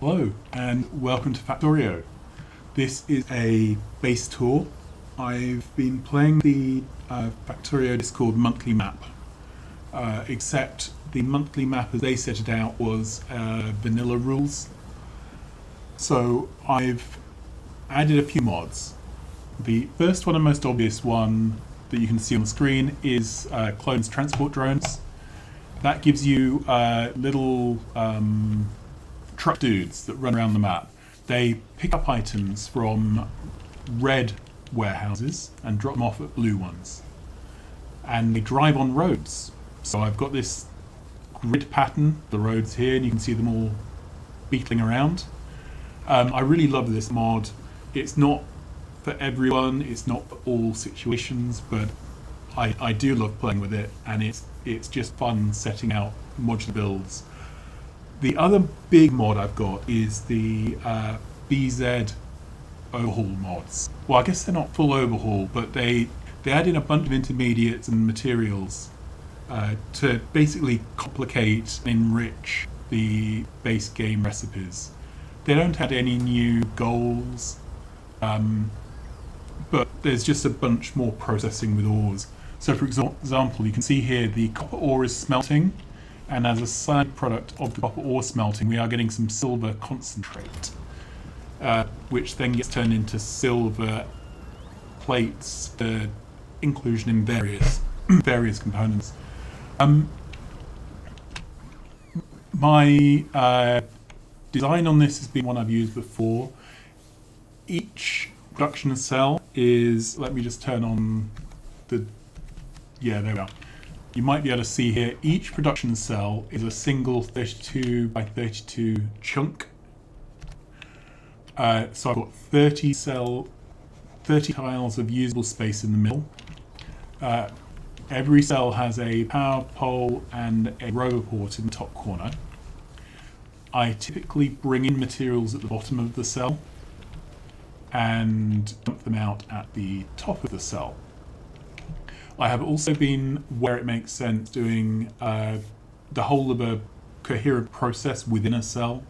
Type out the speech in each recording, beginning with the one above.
Hello and welcome to Factorio. This is a base tour. I've been playing the Factorio Discord monthly map, except the monthly map as they set it out was vanilla rules. So I've added a few mods. The first one and most obvious one that you can see on the screen is clones transport drones. That gives you little truck dudes that run around the map. They pick up items from red warehouses and drop them off at blue ones. And they drive on roads. So I've got this grid pattern, the roads here, and you can see them all beetling around. I really love this mod. It's not for everyone, it's not for all situations, but I do love playing with it, and it's just fun setting out modular builds. The other big mod I've got is the bz overhaul mods. Well, I guess they're not full overhaul, but they add in a bunch of intermediates and materials to basically complicate and enrich the base game recipes. They don't add any new goals, but there's just a bunch more processing with ores. So for example, you can see here the copper ore is smelting, and as a side product of the copper ore smelting, we are getting some silver concentrate, which then gets turned into silver plates for inclusion in various components. My design on this has been one I've used before. Each production cell is, let me just turn on the, yeah, there we are. You might be able to see here, each production cell is a single 32 by 32 chunk. So I've got 30 tiles of usable space in the middle. Every cell has a power pole and a rover port in the top corner. I typically bring in materials at the bottom of the cell and dump them out at the top of the cell. I have also been, where it makes sense, doing the whole of a coherent process within a cell.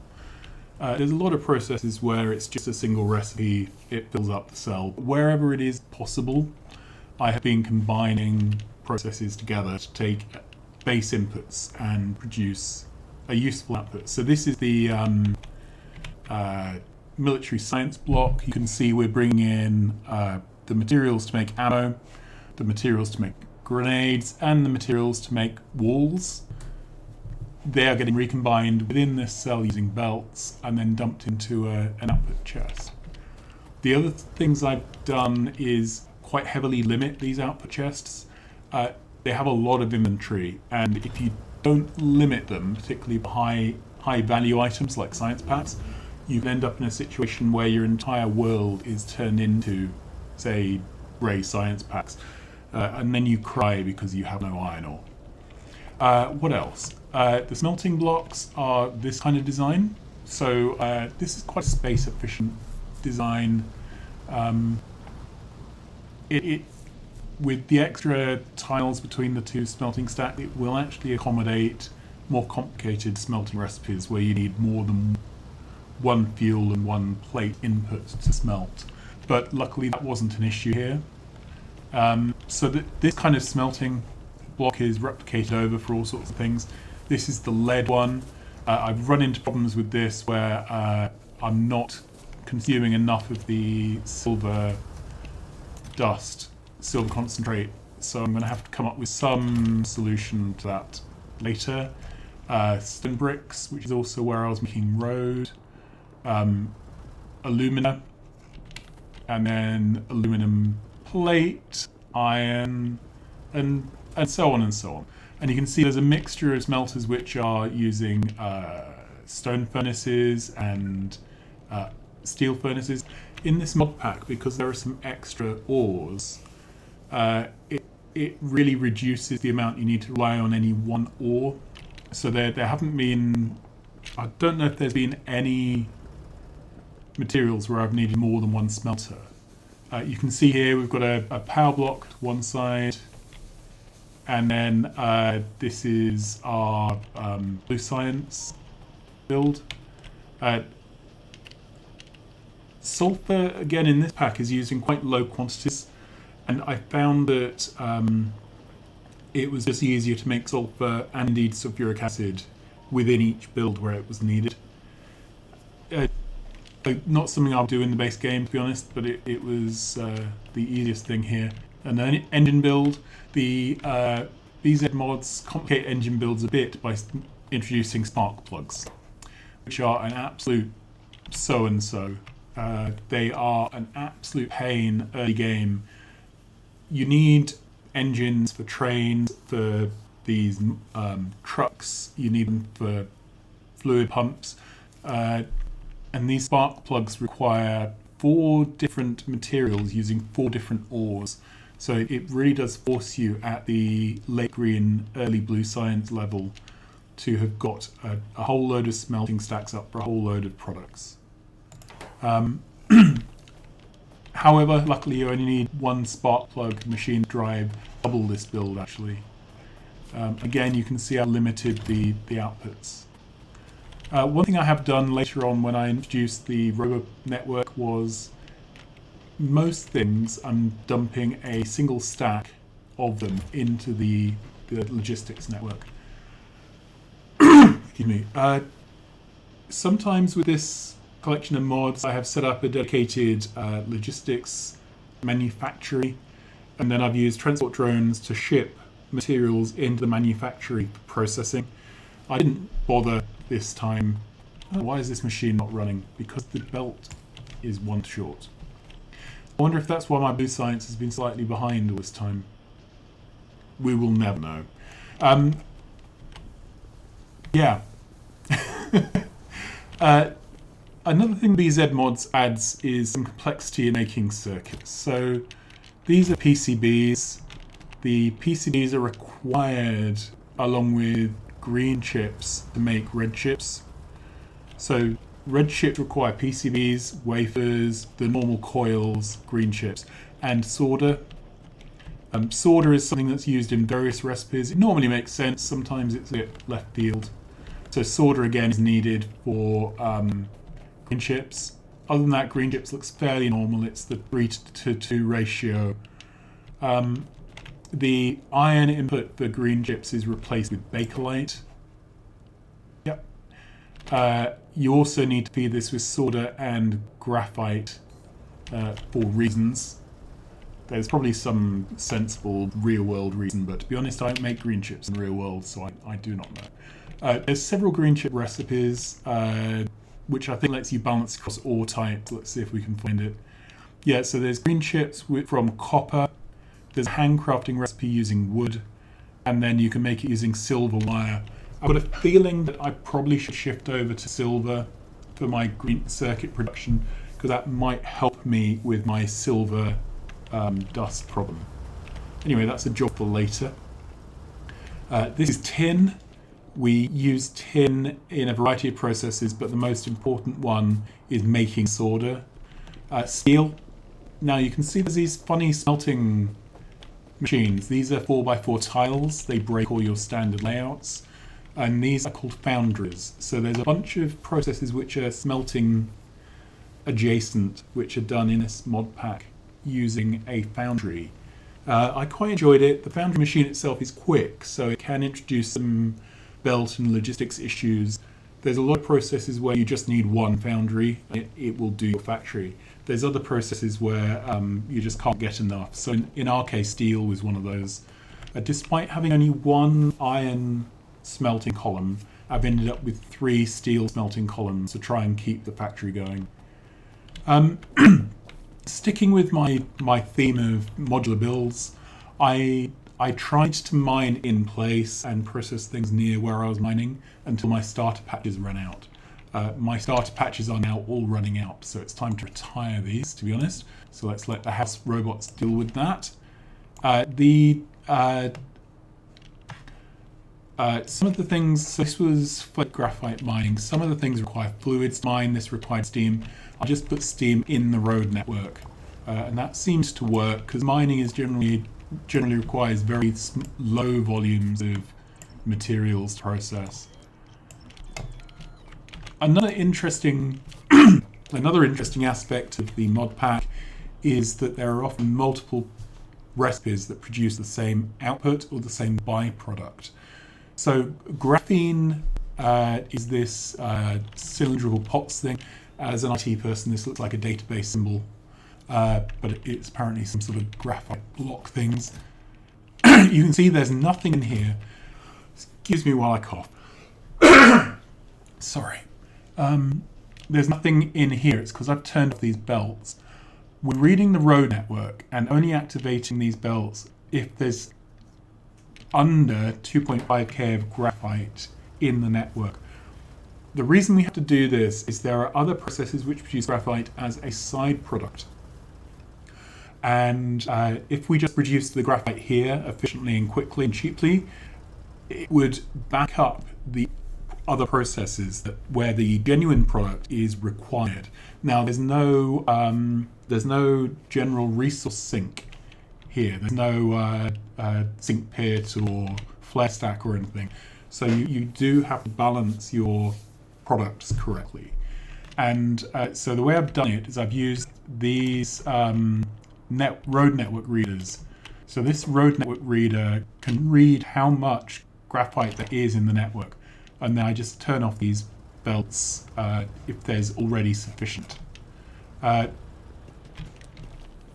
There's a lot of processes where it's just a single recipe, it fills up the cell. Wherever it is possible, I have been combining processes together to take base inputs and produce a useful output. So this is the military science block. You can see we're bringing in the materials to make ammo, the materials to make grenades, and the materials to make walls. They are getting recombined within this cell using belts and then dumped into an output chest. The other things I've done is quite heavily limit these output chests. They have a lot of inventory, and if you don't limit them, particularly high value items like science packs, you can end up in a situation where your entire world is turned into, say, grey science packs. And then you cry because you have no iron ore. What else? The smelting blocks are this kind of design. So this is quite a space efficient design. With the extra tiles between the two smelting stacks, it will actually accommodate more complicated smelting recipes where you need more than one fuel and one plate input to smelt. But luckily that wasn't an issue here. So this kind of smelting block is replicated over for all sorts of things. This is the lead one. I've run into problems with this where I'm not consuming enough of the silver dust, silver concentrate, so I'm going to have to come up with some solution to that later. Stone bricks, which is also where I was making road, alumina, and then aluminum plate, iron, and so on and so on. And you can see there's a mixture of smelters which are using stone furnaces and steel furnaces. In this mod pack, because there are some extra ores, it really reduces the amount you need to rely on any one ore. So there haven't been, I don't know if there's been any materials where I've needed more than one smelter. You can see here we've got a power block to one side, and then this is our blue science build. Sulfur, again, in this pack is used in quite low quantities, and I found that it was just easier to make sulfur and indeed sulfuric acid within each build where it was needed. Not something I'll do in the base game, to be honest, but it was the easiest thing here. And then engine build, the BZ mods complicate engine builds a bit by introducing spark plugs, which are an absolute so-and-so. They are an absolute pain early game. You need engines for trains, for these trucks, you need them for fluid pumps, and these spark plugs require 4 different materials using 4 different ores. So it really does force you at the late green, early blue science level to have got a whole load of smelting stacks up for a whole load of products. However, luckily you only need 1 spark plug machine to drive double this build actually. Again, you can see how limited the outputs. One thing I have done later on when I introduced the robot network was most things I'm dumping a single stack of them into the logistics network. Excuse me. Sometimes with this collection of mods I have set up a dedicated logistics manufactory, and then I've used transport drones to ship materials into the manufactory for processing. I didn't bother this time. Why is this machine not running? Because the belt is 1 short. I wonder if that's why my blue science has been slightly behind all this time. We will never know. Yeah. Another thing BZ mods adds is some complexity in making circuits. So these are PCBs. The PCBs are required along with green chips to make red chips. So red chips require PCBs, wafers, the normal coils, green chips, and solder. Solder is something that's used in various recipes. It normally makes sense, sometimes it's a bit left field. So solder again is needed for green chips. Other than that, green chips looks fairly normal. It's the 3:2 ratio. The iron input for green chips is replaced with bakelite. Yep. You also need to feed this with solder and graphite for reasons. There's probably some sensible real-world reason, but to be honest, I don't make green chips in the real world, so I do not know. There's several green chip recipes, which I think lets you balance across ore types. Let's see if we can find it. Yeah, so there's green chips from copper. There's a handcrafting recipe using wood, and then you can make it using silver wire. I've got a feeling that I probably should shift over to silver for my green circuit production, because that might help me with my silver dust problem. Anyway, that's a job for later. This is tin. We use tin in a variety of processes, but the most important one is making solder. Steel. Now you can see there's these funny smelting machines. These are 4x4 tiles. They break all your standard layouts. And these are called foundries. So there's a bunch of processes which are smelting adjacent, which are done in this mod pack using a foundry. I quite enjoyed it. The foundry machine itself is quick, so it can introduce some belt and logistics issues. There's a lot of processes where you just need one foundry, and it will do your factory. There's other processes where you just can't get enough. So in our case, steel was one of those. Despite having only 1 iron smelting column, I've ended up with 3 steel smelting columns to try and keep the factory going. Sticking with my theme of modular builds, I tried to mine in place and process things near where I was mining until my starter patches ran out. My starter patches are now all running out, so it's time to retire these, to be honest. So let's let the house robots deal with that. Some of the things, so this was for graphite mining. Some of the things require fluids to mine. This required steam. I just put steam in the road network, and that seems to work because mining is generally requires very low volumes of materials to process. Another interesting Another interesting aspect of the mod pack is that there are often multiple recipes that produce the same output or the same byproduct. So graphene is this cylindrical pots thing. As an IT person, this looks like a database symbol, but it's apparently some sort of graphite block things. You can see there's nothing in here. Excuse me while I cough. Sorry. There's nothing in here. It's because I've turned off these belts. We're reading the road network and only activating these belts if there's under 2.5K of graphite in the network. The reason we have to do this is there are other processes which produce graphite as a side product. And if we just produce the graphite here efficiently and quickly and cheaply, it would back up the other processes where the genuine product is required. Now, there's no general resource sink here. There's no sink pit or flare stack or anything. So you do have to balance your products correctly. And so the way I've done it is I've used these road network readers. So this road network reader can read how much graphite there is in the network. And then I just turn off these belts if there's already sufficient.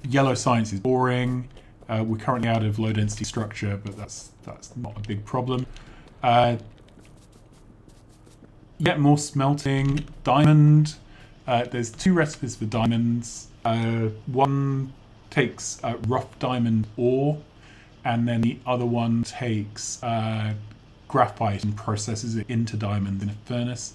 Yellow science is boring. We're currently out of low density structure, but that's not a big problem. Yet more smelting. Diamond. There's two recipes for diamonds. One takes rough diamond ore, and then the other one takes graphite and processes it into diamond in a furnace.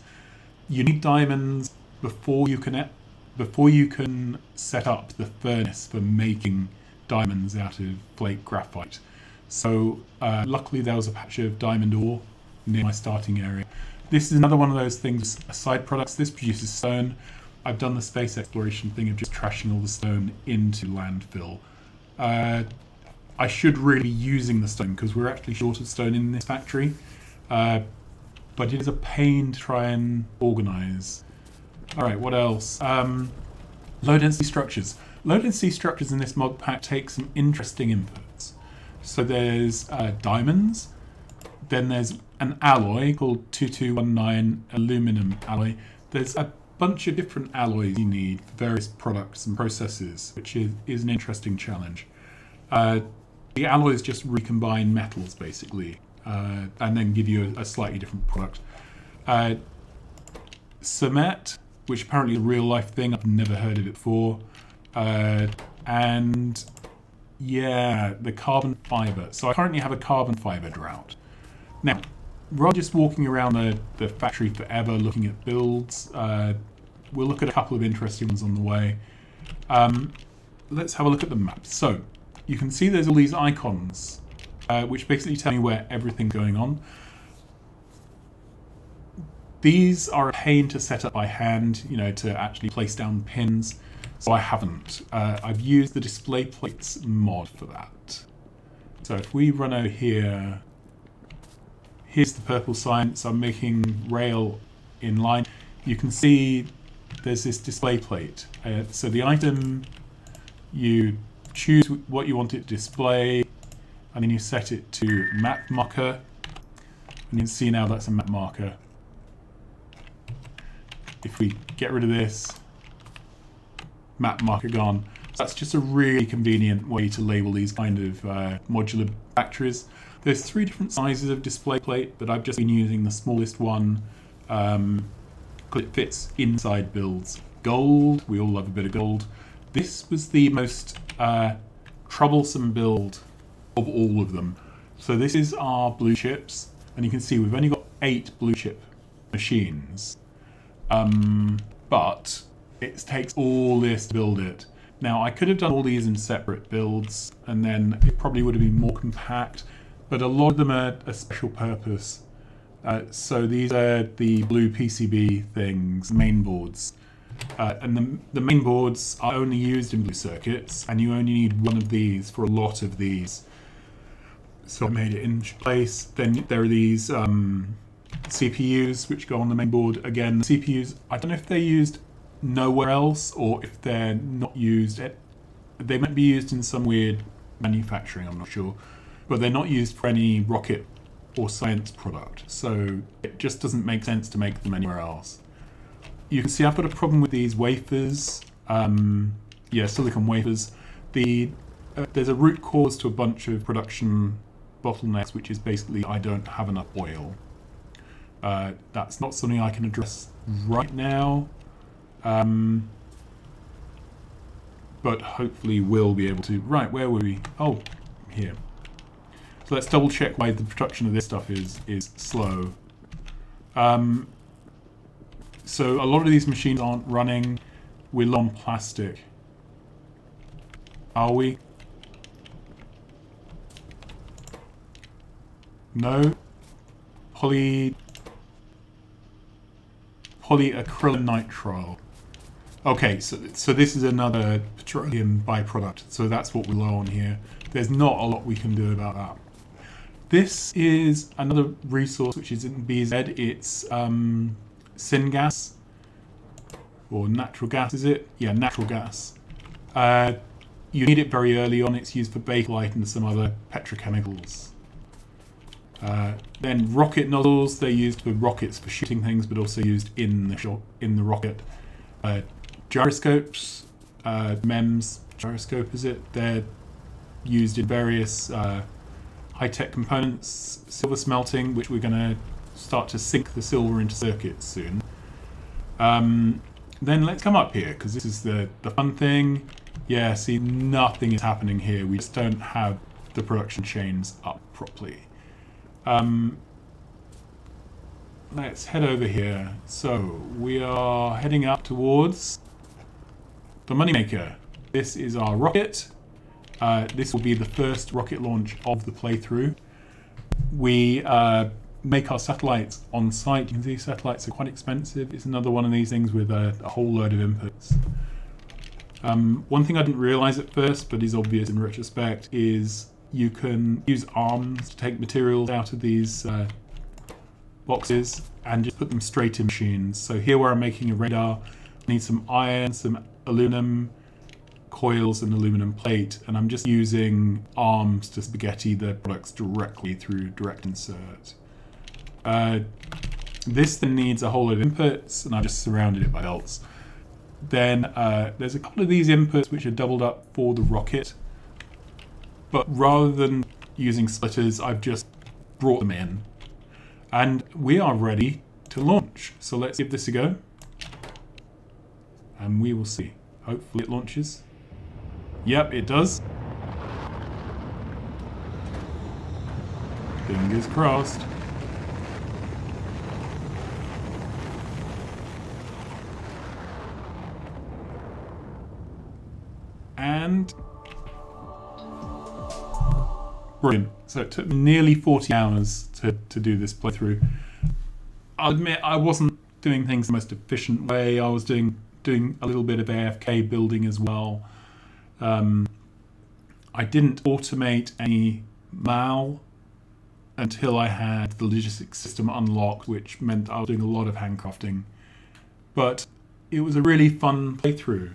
You need diamonds before you can set up the furnace for making diamonds out of flake graphite. So luckily there was a patch of diamond ore near my starting area. This is another one of those things, side products. This produces stone. I've done the space exploration thing of just trashing all the stone into landfill. I should really be using the stone because we're actually short of stone in this factory. But it is a pain to try and organize. All right, what else? Low density structures. Low density structures in this mod pack take some interesting inputs. So there's diamonds, then there's an alloy called 2219 aluminum alloy. There's a bunch of different alloys you need for various products and processes, which is an interesting challenge. The alloys just recombine metals basically, and then give you a slightly different product. Cement, which apparently is a real life thing, I've never heard of it before. And yeah, the carbon fiber. So I currently have a carbon fiber drought. Now, rather than just walking around the factory forever looking at builds, we'll look at a couple of interesting ones on the way. Let's have a look at the map. So you can see there's all these icons, which basically tell me where everything's going on. These are a pain to set up by hand, to actually place down pins. So I haven't. I've used the DisplayPlates mod for that. So if we run over here, here's the purple sign. So I'm making rail in line. You can see there's this display plate. So the item, you choose what you want it to display, and then you set it to map marker. And you can see now that's a map marker. If we get rid of this, map marker gone. So that's just a really convenient way to label these kind of modular factories. There's 3 different sizes of display plate, but I've just been using the smallest one because it fits inside builds. Gold, we all love a bit of gold. This was the most troublesome build of all of them. So this is our blue chips, and you can see we've only got 8 blue chip machines. But it takes all this to build it. Now, I could have done all these in separate builds, and then it probably would have been more compact, but a lot of them are a special purpose. So these are the blue PCB things, main boards. And the main boards are only used in blue circuits, and you only need one of these for a lot of these. So I made it in place. Then there are these CPUs which go on the main board. Again, the CPUs, I don't know if they're used nowhere else, or if they're not used, they might be used in some weird manufacturing, I'm not sure, but they're not used for any rocket or science product, so it just doesn't make sense to make them anywhere else. You can see I've got a problem with these wafers, silicon wafers. There's a root cause to a bunch of production bottlenecks, which is basically I don't have enough oil. That's not something I can address right now, but hopefully we'll be able to. Right, where were we? Oh, here. So let's double check why the production of this stuff is slow. So a lot of these machines aren't running. We're low on plastic. Are we? No. Polyacrylonitrile. Okay, so this is another petroleum byproduct, so that's what we're low on here. There's not a lot we can do about that. This is another resource which is in BZ. It's syngas, or natural gas, is it? Yeah, natural gas. You need it very early on. It's used for bakelite and some other petrochemicals. Then rocket nozzles, they're used for rockets for shooting things, but also used in the rocket. Gyroscopes, MEMS gyroscope is it? They're used in various high-tech components, silver smelting, which we're going to start to sink the silver into circuits soon. Then let's come up here, because this is the fun thing. Yeah, see, nothing is happening here. We just don't have the production chains up properly. Let's head over here. So we are heading up towards the moneymaker. This is our rocket. This will be the first rocket launch of the playthrough. We make our satellites on site. You can see satellites are quite expensive. It's another one of these things with a whole load of inputs. One thing I didn't realize at first, but is obvious in retrospect, is you can use arms to take materials out of these boxes and just put them straight in machines. So here where I'm making a radar, I need some iron, some aluminum coils and aluminum plate, and I'm just using arms to spaghetti the products directly through direct insert. This then needs a whole load of inputs, and I've just surrounded it by belts. Then there's a couple of these inputs which are doubled up for the rocket, but rather than using splitters, I've just brought them in. And we are ready to launch. So let's give this a go. And we will see. Hopefully it launches. Yep, it does. Fingers crossed. And brilliant. So it took me nearly 40 hours to do this playthrough. I'll admit I wasn't doing things the most efficient way. I was doing a little bit of AFK building as well. I didn't automate any mal until I had the logistics system unlocked, which meant I was doing a lot of handcrafting. But it was a really fun playthrough.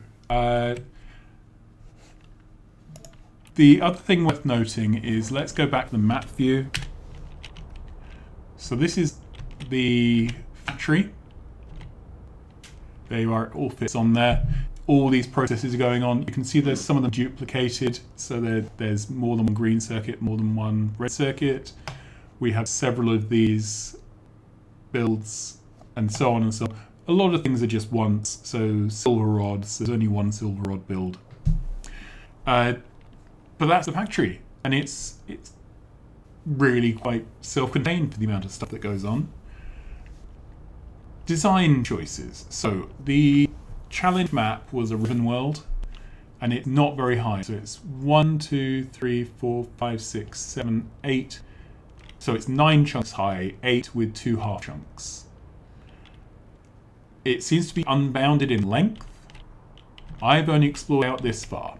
The other thing worth noting is, let's go back to the map view. So this is the factory. There you are, it all fits on there. All these processes are going on. You can see there's some of them duplicated, so there's more than one green circuit, more than one red circuit. We have several of these builds, and so on and so on. A lot of things are just once, so silver rods, there's only one silver rod build. But that's the factory, and it's really quite self-contained for the amount of stuff that goes on. Design choices. So the challenge map was a ribbon world, and it's not very high. So it's 1, 2, 3, 4, 5, 6, 7, 8. So it's 9 chunks high, 8 with 2 half chunks. It seems to be unbounded in length. I've only explored out this far.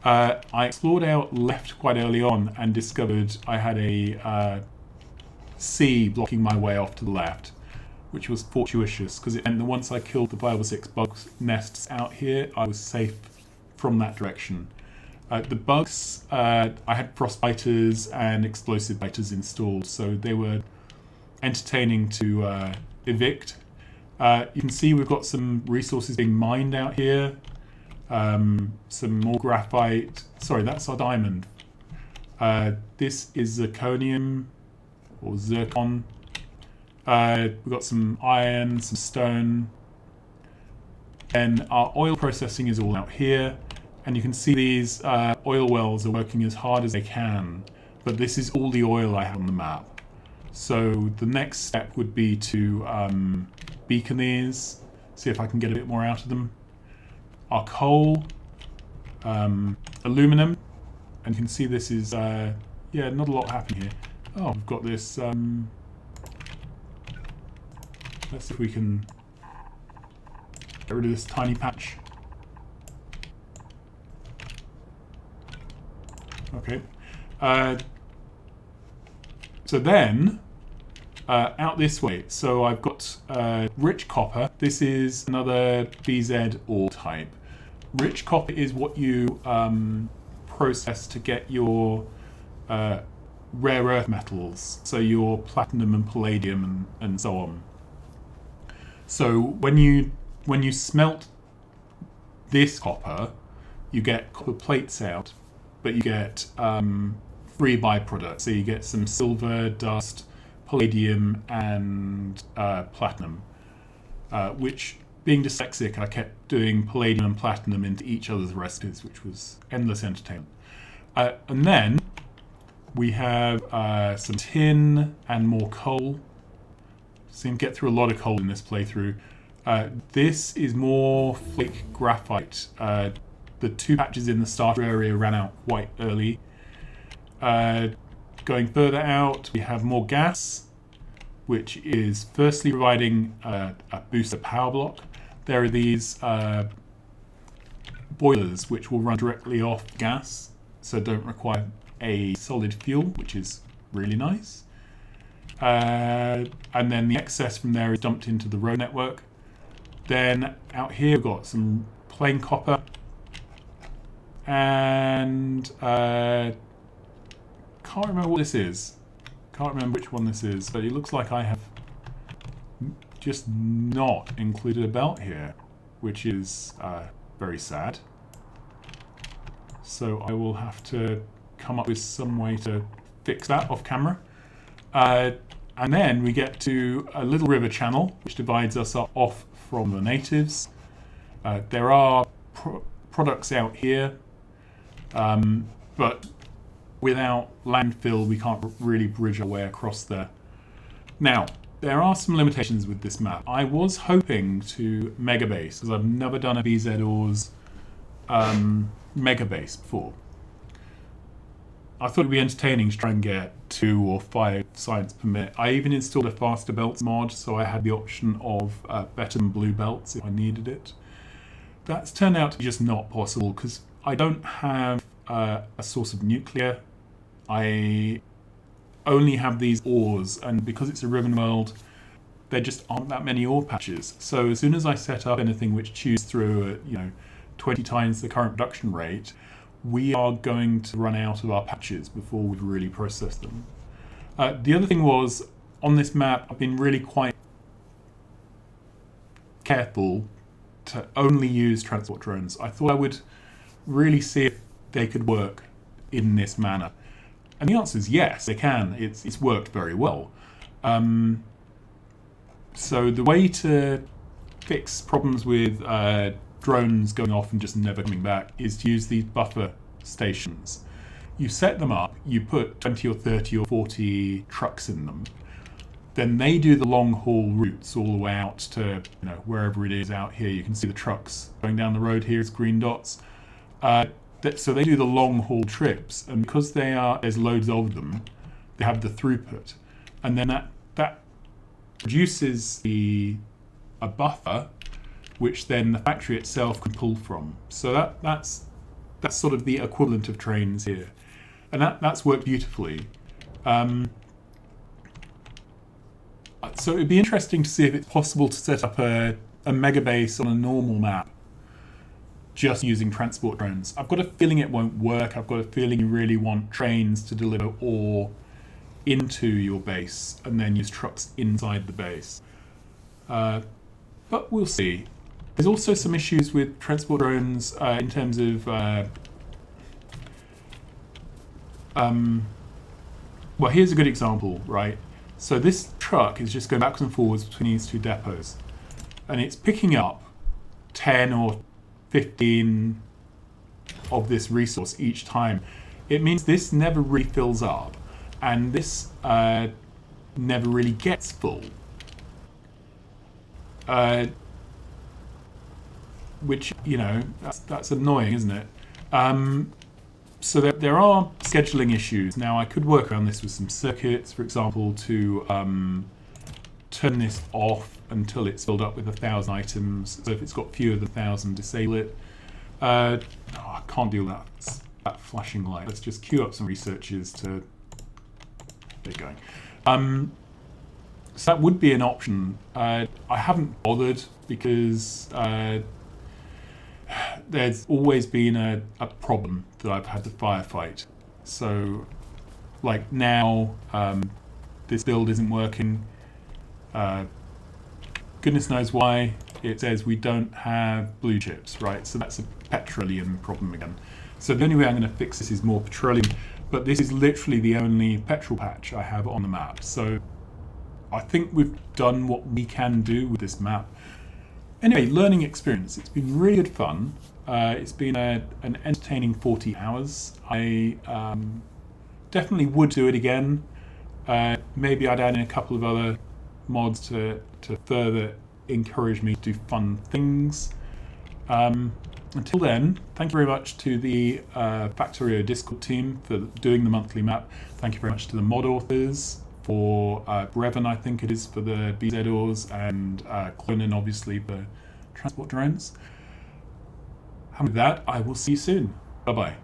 I explored out left quite early on and discovered I had a sea blocking my way off to the left. which was fortuitous because it meant that once I killed the 5 or 6 bug nests out here, I was safe from that direction. The bugs, I had frostbiters and explosive biters installed, so they were entertaining to evict. You can see we've got some resources being mined out here. Some more graphite. Sorry, that's our diamond. This is zirconium or zircon. We've got some iron, some stone. And our oil processing is all out here. And you can see these oil wells are working as hard as they can. But this is all the oil I have on the map. So the next step would be to beacon these, see if I can get a bit more out of them. Our coal, aluminum, and you can see this is, yeah, not a lot happening here. Oh, we've got this, let's see if we can get rid of this tiny patch. Okay. So then, out this way, so I've got rich copper. This is another BZ ore type. Rich copper is what you process to get your rare earth metals, so your platinum and palladium and so on. So when you smelt this copper, you get copper plates out, but you get 3 byproducts. So you get some silver, dust, palladium, and platinum, which, being dyslexic, I kept doing palladium and platinum into each other's recipes, which was endless entertainment. And then we have some tin and more coal. Seem to get through a lot of coal in this playthrough. This is more flake graphite. The 2 patches in the starter area ran out quite early. Going further out, we have more gas, which is firstly providing a booster power block. There are these boilers which will run directly off gas, so don't require a solid fuel, which is really nice. And then the excess from there is dumped into the road network. Then out here we've got some plain copper and can't remember what this is. Can't remember which one this is, but it looks like I have just not included a belt here, which is very sad. So I will have to come up with some way to fix that off camera. And then we get to a little river channel, which divides us off from the natives. There are products out here, but without landfill, we can't really bridge our way across there. Now, there are some limitations with this map. I was hoping to mega base, because I've never done a bz-ors mega base before. I thought it'd be entertaining to try and get 2 or 5 science per minute. I even installed a faster belts mod, so I had the option of better than blue belts if I needed it. That's turned out to be just not possible, because I don't have a source of nuclear. I only have these ores, and because it's a riven world, there just aren't that many ore patches. So as soon as I set up anything which chews through at 20 times the current production rate, we are going to run out of our patches before we've really processed them. The other thing was, on this map, I've been really quite careful to only use transport drones. I thought I would really see if they could work in this manner. And the answer is yes, they can. It's worked very well. So the way to fix problems with drones going off and just never coming back is to use these buffer stations. You set them up, you put 20 or 30 or 40 trucks in them. Then they do the long haul routes all the way out to wherever it is out here. You can see the trucks going down the road here as green dots. So they do the long haul trips, and because there's loads of them, they have the throughput, and then that produces a buffer, which then the factory itself can pull from. So that's sort of the equivalent of trains here, and that's worked beautifully. So it'd be interesting to see if it's possible to set up a mega base on a normal map just using transport drones. I've got a feeling it won't work. I've got a feeling you really want trains to deliver ore into your base and then use trucks inside the base. But we'll see. There's also some issues with transport drones in terms of well, here's a good example, right? So this truck is just going backwards and forwards between these two depots, and it's picking up 10 or 15 of this resource each time. It means this never really fills up, and this never really gets full. Which, you know, that's annoying, isn't it? So there are scheduling issues. Now, I could work around this with some circuits, for example, to turn this off until it's filled up with 1,000 items. So if it's got fewer than 1,000, disable it. I can't deal with that flashing light. Let's just queue up some researchers to get going. So that would be an option. I haven't bothered because there's always been a problem that I've had to firefight. So, like now, this build isn't working. Goodness knows why. It says we don't have blue chips, right? So that's a petroleum problem again. So the only way I'm going to fix this is more petroleum, but this is literally the only petrol patch I have on the map. So I think we've done what we can do with this map. Anyway, learning experience. It's been really good fun. It's been an entertaining 40 hours. I definitely would do it again. Maybe I'd add in a couple of other mods to further encourage me to do fun things. Until then, thank you very much to the Factorio Discord team for doing the monthly map. Thank you very much to the mod authors, for Brevin, I think it is, for the bzors, and Clonin, obviously, for transport drones. And with that, I will see you soon. Bye-bye.